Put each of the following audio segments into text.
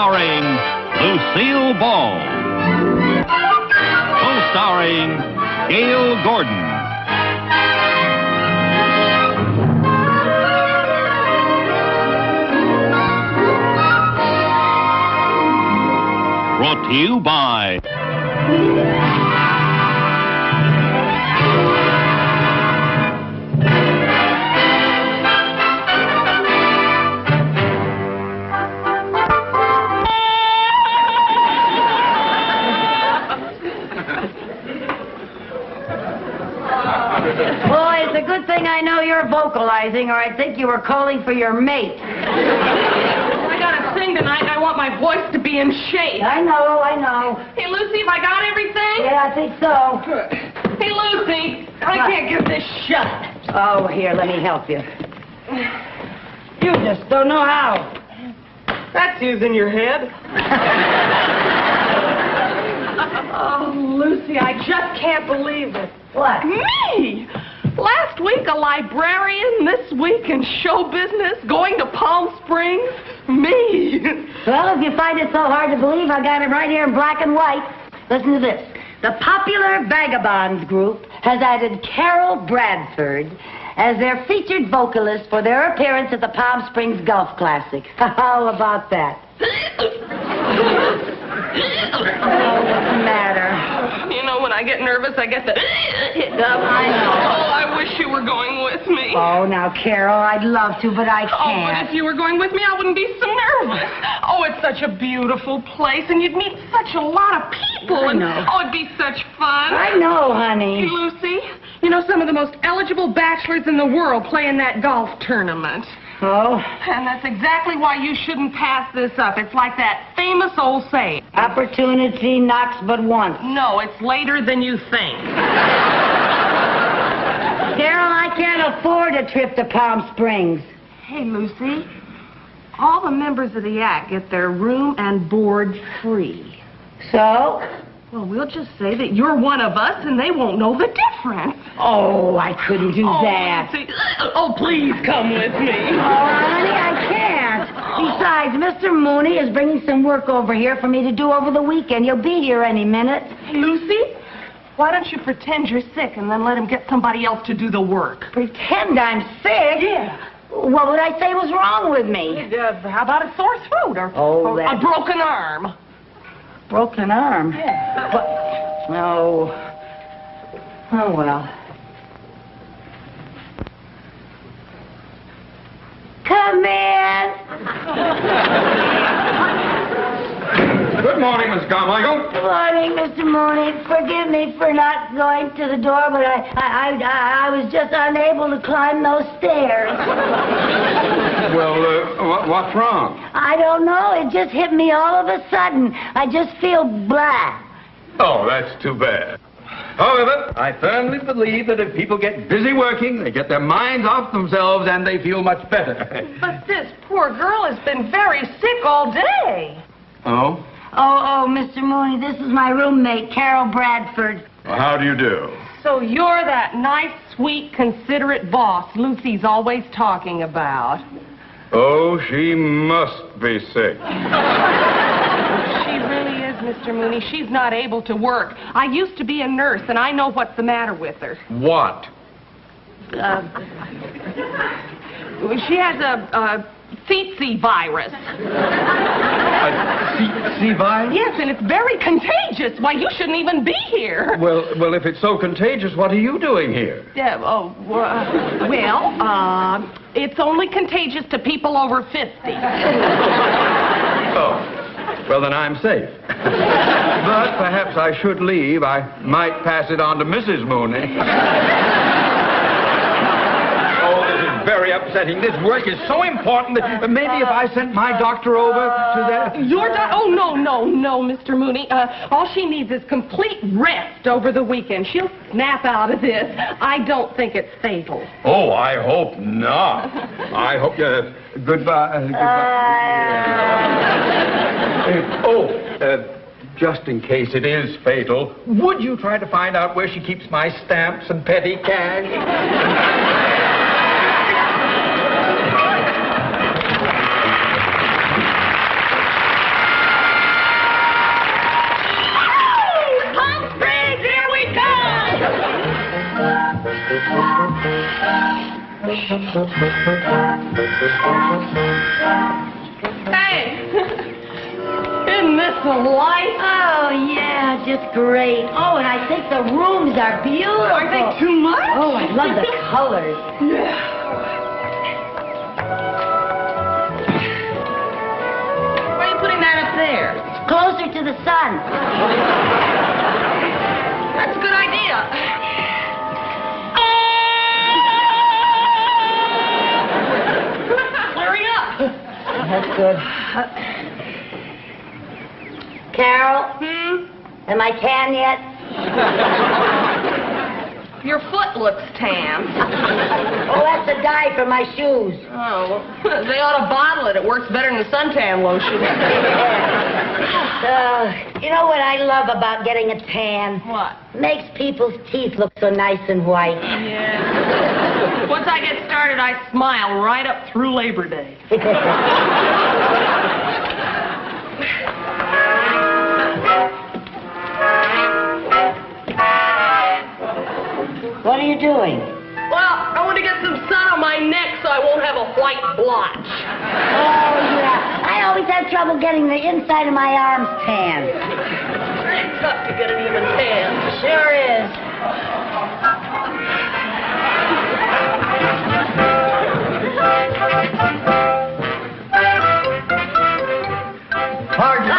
starring Lucille Ball. Co-starring Gail Gordon. Brought to you by Boy, it's a good thing I know you're vocalizing, or I'd think you were calling for your mate. I gotta sing tonight, and I want my voice to be in shape. I know. Hey, Lucy, have I got everything? Yeah, I think so. Good. Hey, Lucy, I can't get this shut. Oh, here, let me help you. You just don't know how. That's using your head. Oh, Lucy, I just can't believe it. What? Me! Last week a librarian, this week in show business, going to Palm Springs. Me! Well, if you find it so hard to believe, I got it right here in black and white. Listen to this. The Popular Vagabonds group has added Carol Bradford as their featured vocalist for their appearance at the Palm Springs Golf Classic. How about that? Oh, what's the matter? You know, when I get nervous, I get the hiccup. I know. Oh, I wish you were going with me. Oh, now, Carol, I'd love to, but I Oh, but can't. if you were going with me, I wouldn't be so nervous. Oh, it's such a beautiful place, and you'd meet such a lot of people. I know. Oh, it'd be such fun. I know, Hey, honey. Lucy, you know some of the most eligible bachelors in the world play in that golf tournament. Oh, And that's exactly why you shouldn't pass this up. It's like that famous old saying. opportunity knocks but once. No, it's later than you think. Carol, I can't afford a trip to Palm Springs. Hey, Lucy, all the members of the act get their room and board free. So? Well, we'll just say that you're one of us and they won't know the difference. Oh, I couldn't do that. Lucy, oh, please come with me. Oh, honey, I can't. Besides, Mr. Mooney is bringing some work over here for me to do over the weekend. You'll be here any minute. Hey, Lucy, why don't you pretend you're sick and then let him get somebody else to do the work? Pretend I'm sick? Yeah. What would I say was wrong with me? How about a sore throat or, Oh, a broken arm? broken arm. Yeah. What? No. Oh, well. Come in. Good morning, Miss Carmichael. Good morning, Mr. Mooney. Forgive me for not going to the door, but I was just unable to climb those stairs. Well, what's wrong? I don't know. It just hit me all of a sudden. I just feel blah. Oh, that's too bad. However, I firmly believe that if people get busy working, they get their minds off themselves and they feel much better. But this poor girl has been very sick all day. Oh? Oh, Mr. Mooney, this is my roommate, Carol Bradford. Well, how do you do? So you're that nice, sweet, considerate boss Lucy's always talking about. Oh, she must be sick. She really is, Mr. Mooney. She's not able to work. I used to be a nurse, and I know what's the matter with her. What? She has a tsetse virus. C virus? Yes, and it's very contagious. Why, you shouldn't even be here. Well, if it's so contagious, what are you doing here? Yeah, it's only contagious to people over 50. Oh, well, then I'm safe. But perhaps I should leave. I might pass it on to Mrs. Mooney. Oh, this is very upsetting. This work is so important that maybe if I sent my doctor over to that... Your doctor? Oh, no, Mr. Mooney. All she needs is complete rest over the weekend. She'll snap out of this. I don't think it's fatal. Oh, I hope not. I hope you... Goodbye. Just in case it is fatal, would you try to find out where she keeps my stamps and petty cash? Hey! Isn't this a light? Oh, yeah, just great. Oh, and I think the rooms are beautiful. Aren't they too much? Oh, I love the colors. Yeah. Why are you putting that up there? Closer to the sun. That's a good idea. Clearing up. That's good. Carol, am I tan yet? Your foot looks tan. Oh, that's a dye for my shoes. Oh, they ought to bottle it. It works better than the suntan lotion. You know what I love about getting a tan? What? Makes people's teeth look so nice and white. Yeah. Once I get started, I smile right up through Labor Day. What are you doing? Well, I want to get some sun on my neck so I won't have a white blotch. Oh, yeah. I always have trouble getting the inside of my arms tan. It's tough to get it even tan. Sure is. Pardon?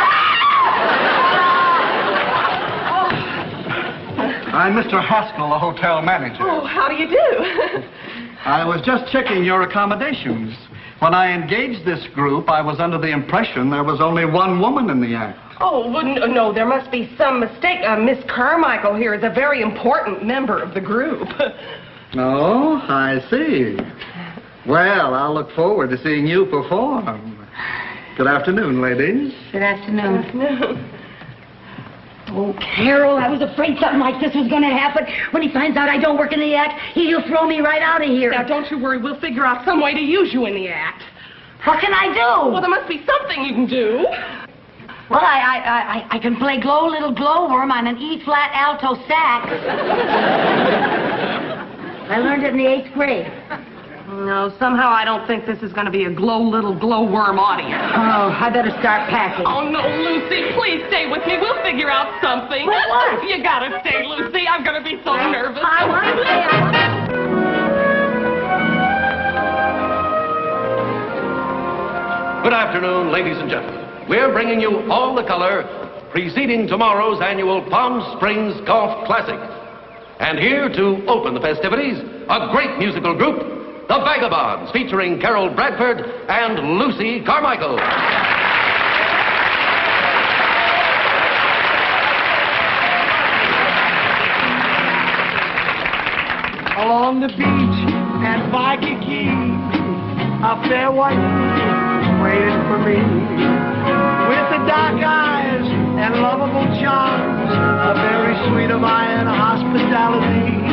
I'm Mr. Haskell, the hotel manager. Oh, how do you do? I was just checking your accommodations. When I engaged this group, I was under the impression there was only one woman in the act. Oh, well, no, there must be some mistake. Miss Carmichael here is a very important member of the group. Oh, I see. Well, I'll look forward to seeing you perform. Good afternoon, ladies. Good afternoon. Oh, Carol, I was afraid something like this was going to happen. When he finds out I don't work in the act, he'll throw me right out of here. Now, don't you worry. We'll figure out some way to use you in the act. What can I do? Well, there must be something you can do. Well, I can play Glow Little Glowworm on an E-flat alto sax. I learned it in the 8th grade. No, somehow I don't think this is going to be a Glow Little Glowworm audience. Oh, I better start packing. Oh, no, Lucy, please stay with me. We'll figure out something. But what? You gotta stay, Lucy. I'm gonna be so nervous. I want to stay. Good afternoon, ladies and gentlemen. We're bringing you all the color preceding tomorrow's annual Palm Springs Golf Classic. And here to open the festivities, a great musical group, the Vagabonds, featuring Carol Bradford and Lucy Carmichael. Along the beach at Waikiki, a fair white waiting for me. With the dark eyes and lovable charms, a very sweet of iron hospitality.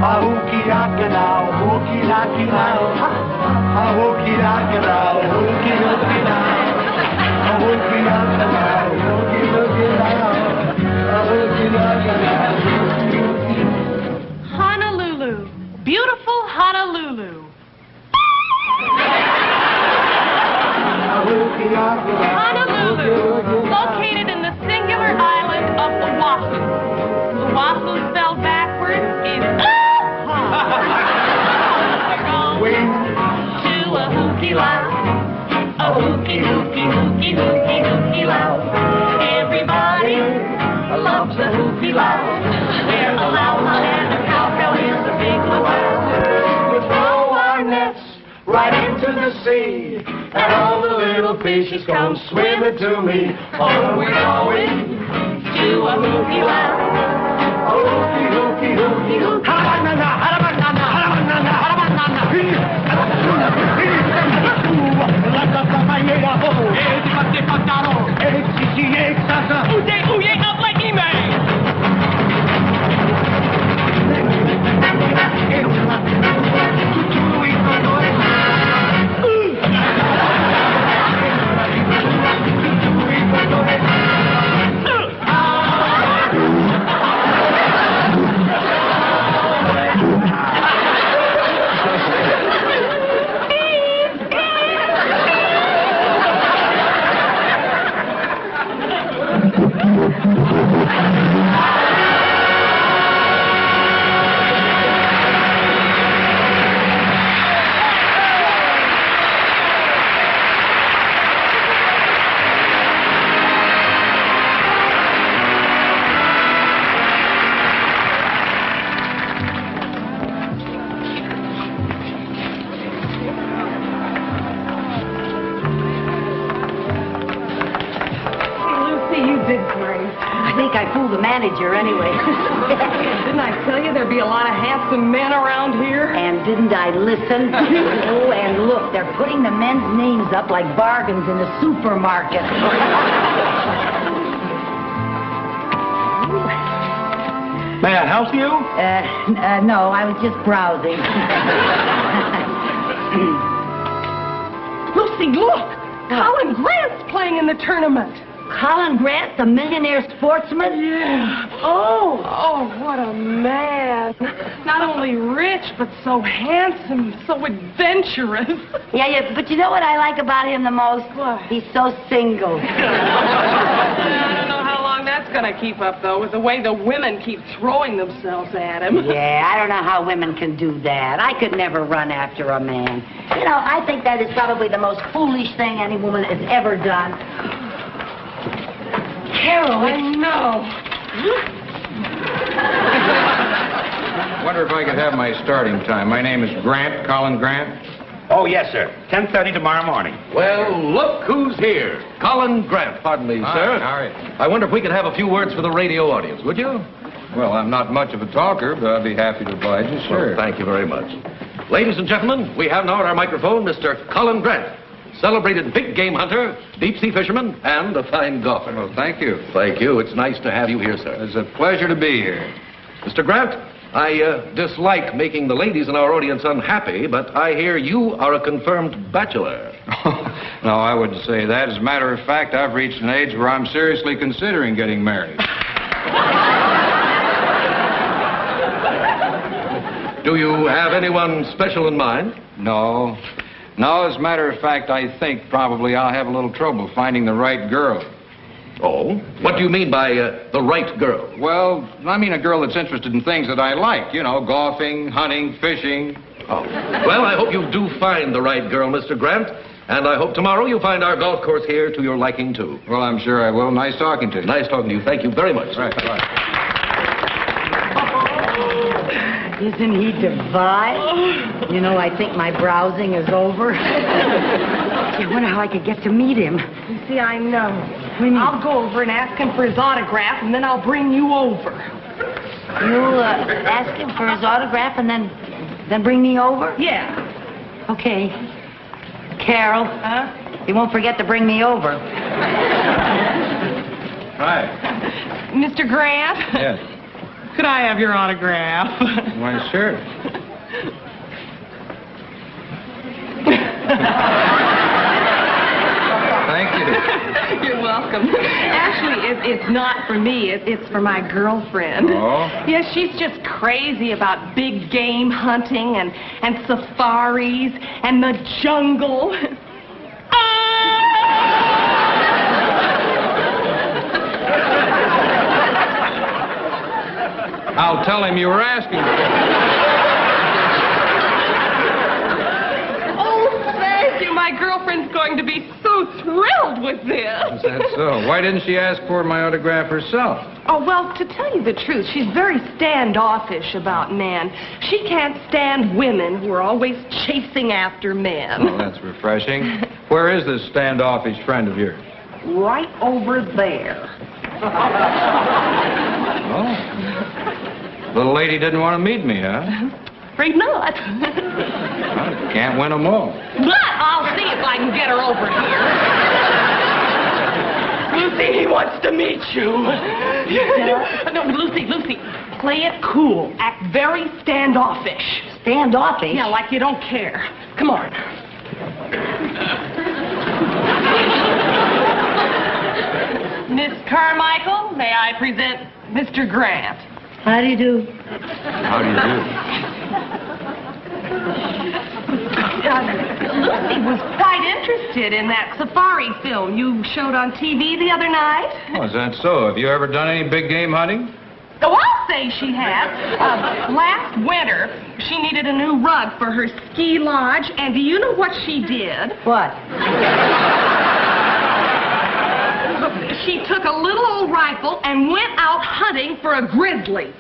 A hooky-daka now, hooky-daka now, a hooky-daka now, hooky-dooky now, a hooky-daka now, hooky-dooky now, a hooky-daka now. Honolulu. Beautiful Honolulu. Honolulu, located in the singular island of Oahu. Oahu spelled backwards is We're going to a hooky lounge. A hooky, hooky, hooky, hooky, hooky lounge. Everybody loves a hooky lounge. Where a lounge and a cowbell is a big luau. We throw our nets right into the sea, and all the little fishes come swimming to me. Oh, we're going To a hooky lounge. a hooky, hooky, hooky, hooky. Harabanana, harabanana, harabanana, harabanana. Uye, up like email. think I fooled the manager anyway. Didn't I tell you there'd be a lot of handsome men around here? And didn't I listen? Oh, and look, they're putting the men's names up like bargains in the supermarket. May I help you? No, I was just browsing. Lucy, look! Colin Grant's playing in the tournament. Colin Grant, the millionaire sportsman? Yeah. Oh, what a man. Not only rich, but so handsome, so adventurous. Yeah, but you know what I like about him the most? What? He's so single. I don't know how long that's going to keep up, though, with the way the women keep throwing themselves at him. Yeah, I don't know how women can do that. I could never run after a man. You know, I think that is probably the most foolish thing any woman has ever done. Carol, I know. Wonder if I could have my starting time. My name is Grant, Colin Grant. Oh, yes, sir. 10:30 tomorrow morning. Well, look who's here. Colin Grant, pardon me, sir. All right. I wonder if we could have a few words for the radio audience, would you? Well, I'm not much of a talker, but I'd be happy to oblige you, sure. Well, thank you very much. Ladies and gentlemen, we have now at our microphone Mr. Colin Grant, celebrated big game hunter, deep-sea fisherman, and a fine golfer. Well, thank you. Thank you. It's nice to have you here, sir. It's a pleasure to be here. Mr. Grant, I dislike making the ladies in our audience unhappy, but I hear you are a confirmed bachelor. No, I wouldn't say that. As a matter of fact, I've reached an age where I'm seriously considering getting married. Do you have anyone special in mind? No. No, as a matter of fact, I think probably I'll have a little trouble finding the right girl. Oh? What do you mean by the right girl? Well, I mean a girl that's interested in things that I like. You know, golfing, hunting, fishing. Oh. Well, I hope you do find the right girl, Mr. Grant. And I hope tomorrow you'll find our golf course here to your liking, too. Well, I'm sure I will. Nice talking to you. Nice talking to you. Thank you very much. Right, bye. Isn't he divine? You know, I think my browsing is over. I wonder how I could get to meet him. You see, I know. I'll go over and ask him for his autograph, and then I'll bring you over. You'll ask him for his autograph and then bring me over? Yeah. Okay. Carol. Huh? You won't forget to bring me over. Hi. Mr. Grant? Yes. Could I have your autograph? Why, sure. Thank you. You're welcome. Actually, it's not for me. It's for my girlfriend. Oh? Yes, she's just crazy about big game hunting and safaris and the jungle. I'll tell him you were asking for it. Oh, thank you. My girlfriend's going to be so thrilled with this. Is that so? Why didn't she ask for my autograph herself? Oh, well, to tell you the truth, she's very standoffish about men. She can't stand women who are always chasing after men. Oh, that's refreshing. Where is this standoffish friend of yours? Right over there. Oh. Little lady didn't want to meet me, huh? Afraid not. Well, can't win them all. But I'll see if I can get her over here. Lucy, he wants to meet you. No, Lucy, play it cool. Act very standoffish. Standoffish? Yeah, like you don't care. Come on. Miss Carmichael, may I present Mr. Grant? How do you do? How do you do? Lucy was quite interested in that safari film you showed on TV the other night. Oh, is that so? Have you ever done any big game hunting? Oh, I'll say she has. Last winter, she needed a new rug for her ski lodge, and do you know what she did? What? She took a little old rifle and went out hunting for a grizzly.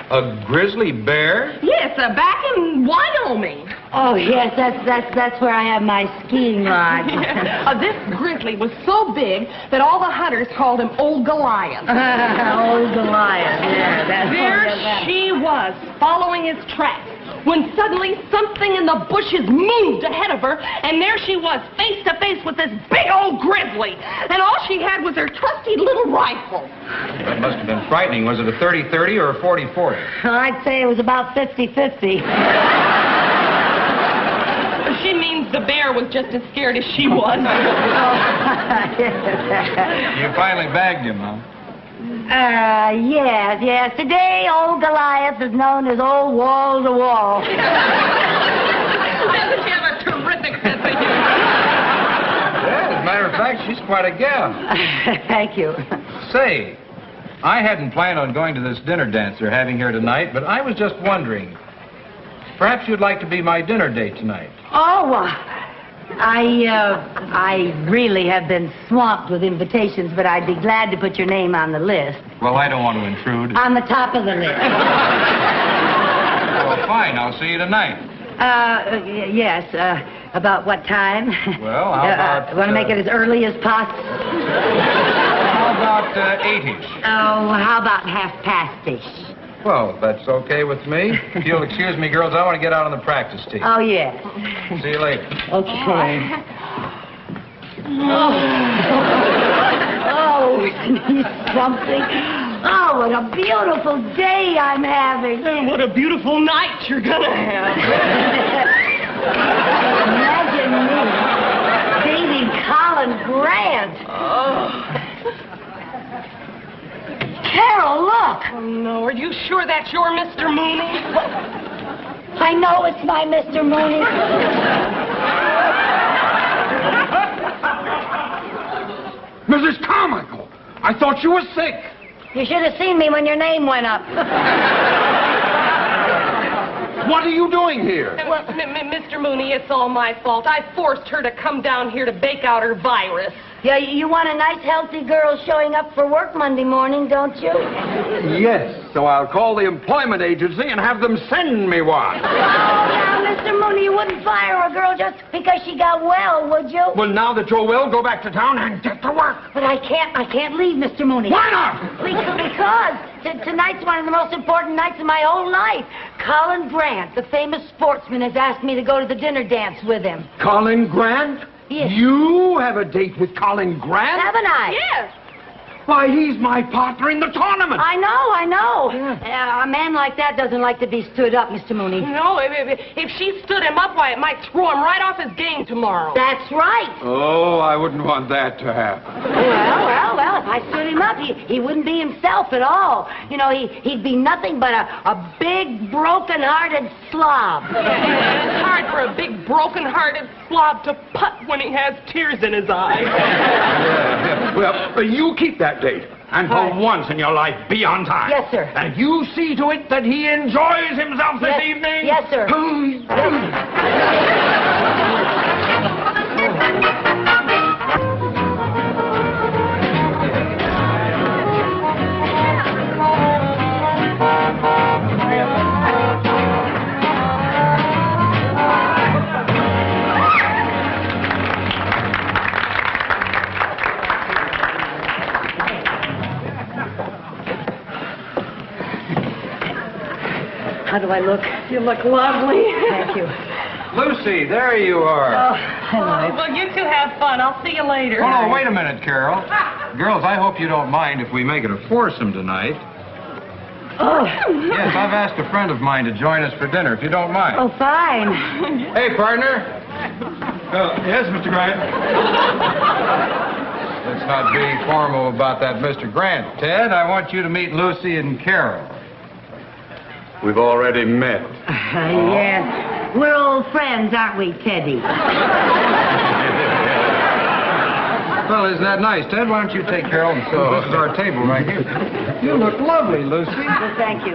A grizzly bear? Yes, back in Wyoming. Oh, yes, that's where I have my skiing rod. This grizzly was so big that all the hunters called him Old Goliath. Old Goliath, yeah. There she was, following his tracks, when suddenly something in the bushes moved ahead of her, and there she was, face to face with this big old grizzly. And all she had was her trusty little rifle. That must have been frightening. Was it a 30-30 or a 40-40? I'd say it was about 50-50. She means the bear was just as scared as she was. You finally bagged him, huh? Yes. Today, old Goliath is known as Old Wall to Wall. Doesn't she have a terrific sense of humor? Yeah, as a matter of fact, she's quite a gal. Thank you. Say, I hadn't planned on going to this dinner dance they're having here tonight, but I was just wondering, perhaps you'd like to be my dinner date tonight. Oh, I really have been swamped with invitations, but I'd be glad to put your name on the list. Well, I don't want to intrude. On the top of the list. Well, fine. I'll see you tonight. Yes. About what time? Well, how about... Want to make it as early as possible? How about 8-ish? Oh, how about half-past-ish? Well, that's okay with me. If you'll excuse me, girls, I want to get out on the practice tee. Oh, yes. See you later. Okay. Oh, isn't he something? Oh, what a beautiful day I'm having. And what a beautiful night you're gonna have. Imagine me dating Colin Grant. Carol, look. Oh, no, are you sure that's your Mr. Mooney? I know it's my Mr. Mooney. Mrs. Carmichael, I thought you were sick. You should have seen me when your name went up. What are you doing here? Mr. Mooney, it's all my fault. I forced her to come down here to bake out her virus. Yeah, you want a nice, healthy girl showing up for work Monday morning, don't you? Yes, so I'll call the employment agency and have them send me one. Oh, now, Mr. Mooney, you wouldn't fire a girl just because she got well, would you? Well, now that you're well, go back to town and get to work. But I can't leave, Mr. Mooney. Why not? Because tonight's one of the most important nights of my whole life. Colin Grant, the famous sportsman, has asked me to go to the dinner dance with him. Colin Grant? Yes. You have a date with Colin Grant? Haven't I? Yes. Why, he's my partner in the tournament. I know. A man like that doesn't like to be stood up, Mr. Mooney. No, if she stood him up, why, it might throw him right off his game tomorrow. That's right. Oh, I wouldn't want that to happen. Well, if I stood him up, he wouldn't be himself at all. You know, he'd be nothing but a big, broken-hearted slob. It's hard for a big, broken-hearted slob to putt when he has tears in his eyes. Yeah. Well, you keep that date. And for Right. once in your life, be on time. Yes, sir. And you see to it that he enjoys himself this Yes. evening. Yes, sir. How do I look? You look lovely. Thank you. Lucy, there you are. Oh, hello. Well, you two have fun. I'll see you later. Oh, no, wait a minute, Carol. Girls, I hope you don't mind if we make it a foursome tonight. Oh. Yes, I've asked a friend of mine to join us for dinner, if you don't mind. Oh, fine. Hey, partner. Yes, Mr. Grant. Let's not be formal about that, Mr. Grant. Ted, I want you to meet Lucy and Carol. We've already met. Yes. We're old friends, aren't we, Teddy? Well, isn't that nice, Ted? Why don't you take Carol and so this is our table right here. You look lovely, Lucy. Well, thank you.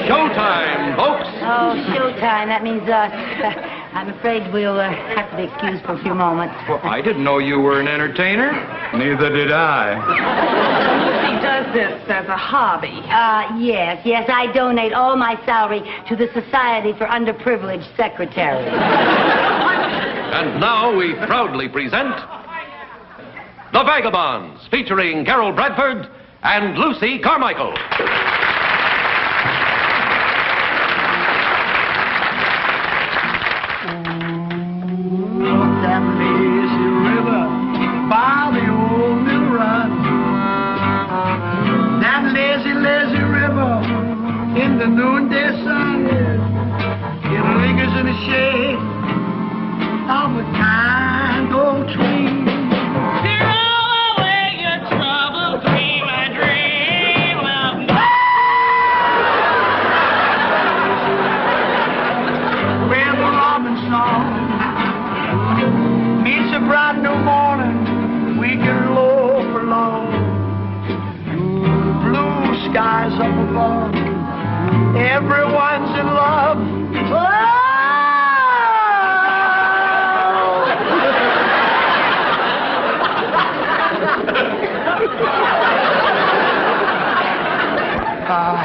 Showtime, folks. Oh, showtime. That means, I'm afraid we'll have to be excused for a few moments. Well, I didn't know you were an entertainer. Neither did I. Lucy does this as a hobby. Yes, I donate all my salary to the Society for Underprivileged Secretaries. And now we proudly present The Vagabonds, featuring Carol Bradford and Lucy Carmichael. That lazy river by the old mill run. That lazy, lazy river in the noonday sun. It lingers in the shade of a kind old tree. Throw away your troubles, dream and dream of where the robin song meets a bright new morning, we can loaf along. Blue skies up above, everyone's in love.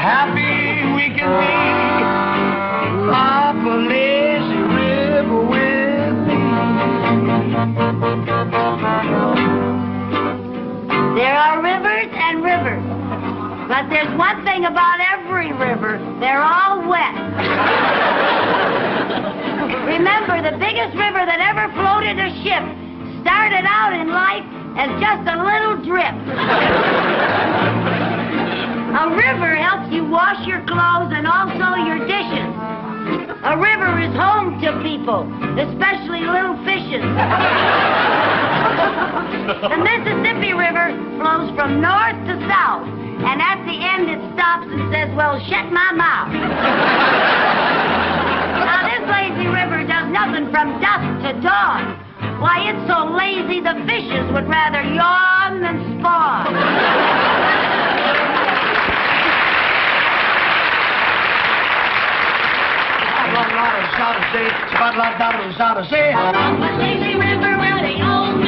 Happy we can be up a lazy river with me. There are rivers and rivers, but there's one thing about every river, they're all wet. Remember, the biggest river that ever floated a ship started out in life as just a little drip. A river helps you wash your clothes and also your dishes. A river is home to people, especially little fishes. The Mississippi River flows from north to south, and at the end it stops and says, well, shut my mouth. Now, this lazy river does nothing from dusk to dawn. Why, it's so lazy the fishes would rather yawn than spawn. Lazy river where the old